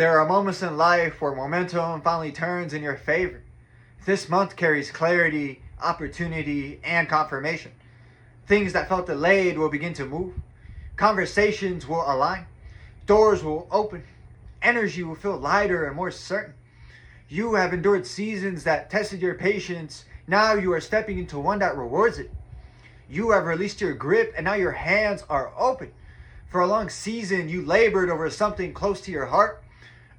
There are moments in life where momentum finally turns in your favor. This month carries clarity, opportunity, and confirmation. Things that felt delayed will begin to move. Conversations will align. Doors will open. Energy will feel lighter and more certain. You have endured seasons that tested your patience. Now you are stepping into one that rewards it. You have released your grip and now your hands are open. For a long season, you labored over something close to your heart.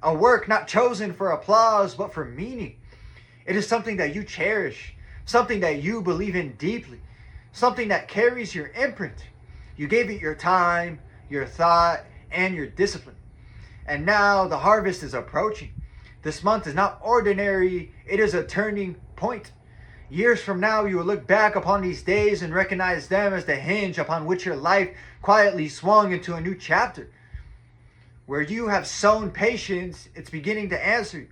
A work not chosen for applause, but for meaning. It is something that you cherish, something that you believe in deeply, something that carries your imprint. You gave it your time, your thought, and your discipline. And now the harvest is approaching. This month is not ordinary, it is a turning point. Years from now, you will look back upon these days and recognize them as the hinge upon which your life quietly swung into a new chapter. Where you have sown patience, it's beginning to answer you.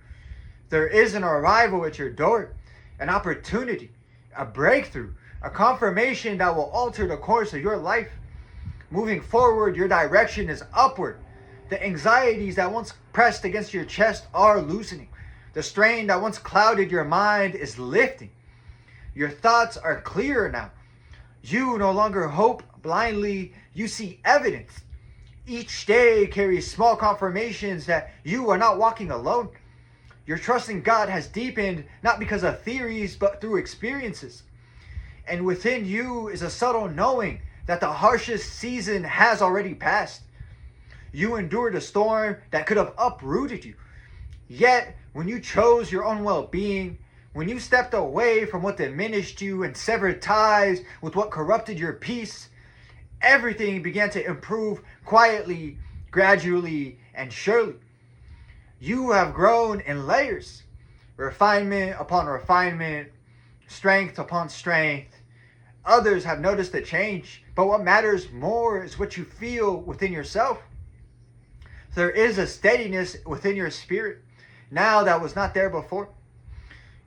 There is an arrival at your door, an opportunity, a breakthrough, a confirmation that will alter the course of your life. Moving forward, your direction is upward. The anxieties that once pressed against your chest are loosening. The strain that once clouded your mind is lifting. Your thoughts are clearer now. You no longer hope blindly, you see evidence. Each day carries small confirmations that you are not walking alone. Your trust in God has deepened, not because of theories, but through experiences. And within you is a subtle knowing that the harshest season has already passed. You endured a storm that could have uprooted you. Yet, when you chose your own well-being, when you stepped away from what diminished you and severed ties with what corrupted your peace, everything began to improve quietly, gradually, and surely. You have grown in layers, refinement upon refinement, strength upon strength. Others have noticed the change, but what matters more is what you feel within yourself. There is a steadiness within your spirit now that was not there before.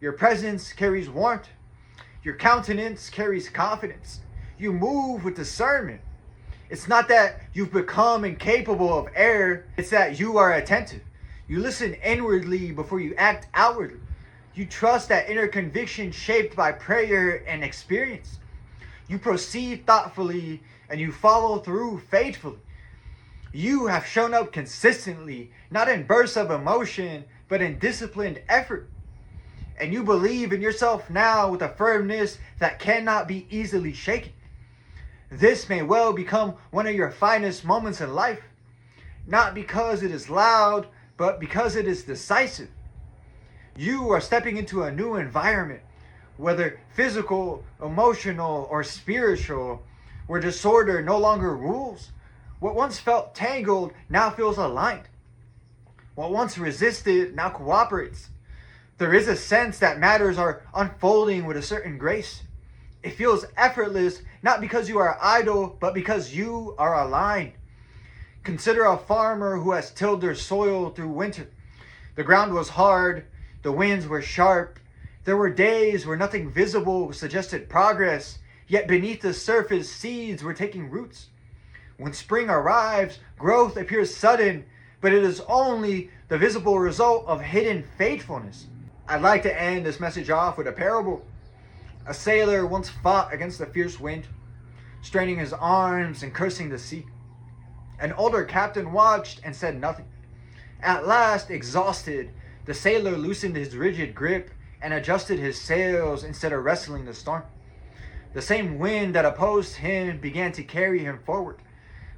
Your presence carries warmth. Your countenance carries confidence. You move with discernment. It's not that you've become incapable of error, it's that you are attentive. You listen inwardly before you act outwardly. You trust that inner conviction shaped by prayer and experience. You proceed thoughtfully and you follow through faithfully. You have shown up consistently, not in bursts of emotion, but in disciplined effort. And you believe in yourself now with a firmness that cannot be easily shaken. This may well become one of your finest moments in life, not because it is loud, but because it is decisive. You are stepping into a new environment, whether physical, emotional, or spiritual, where disorder no longer rules. What once felt tangled now feels aligned. What once resisted now cooperates. There is a sense that matters are unfolding with a certain grace. It feels effortless, not because you are idle, but because you are aligned. Consider a farmer who has tilled their soil through winter. The ground was hard, the winds were sharp. There were days where nothing visible suggested progress, yet beneath the surface seeds were taking roots. When spring arrives, growth appears sudden, but it is only the visible result of hidden faithfulness. I'd like to end this message off with a parable. A sailor once fought against a fierce wind, straining his arms and cursing the sea. An older captain watched and said nothing. At last, exhausted, the sailor loosened his rigid grip and adjusted his sails instead of wrestling the storm. The same wind that opposed him began to carry him forward.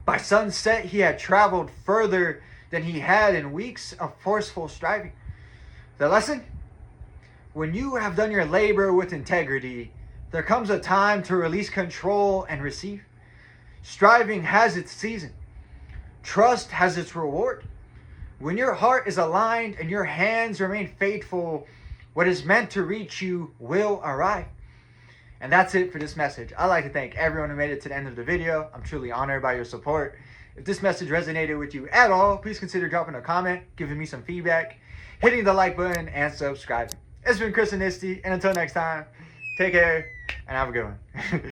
By sunset, he had traveled further than he had in weeks of forceful striving. The lesson? When you have done your labor with integrity, there comes a time to release control and receive. Striving has its season. Trust has its reward. When your heart is aligned and your hands remain faithful, what is meant to reach you will arrive. And that's it for this message. I'd like to thank everyone who made it to the end of the video. I'm truly honored by your support. If this message resonated with you at all, please consider dropping a comment, giving me some feedback, hitting the like button, and subscribing. It's been Chris and Nisty, and until next time, take care and have a good one.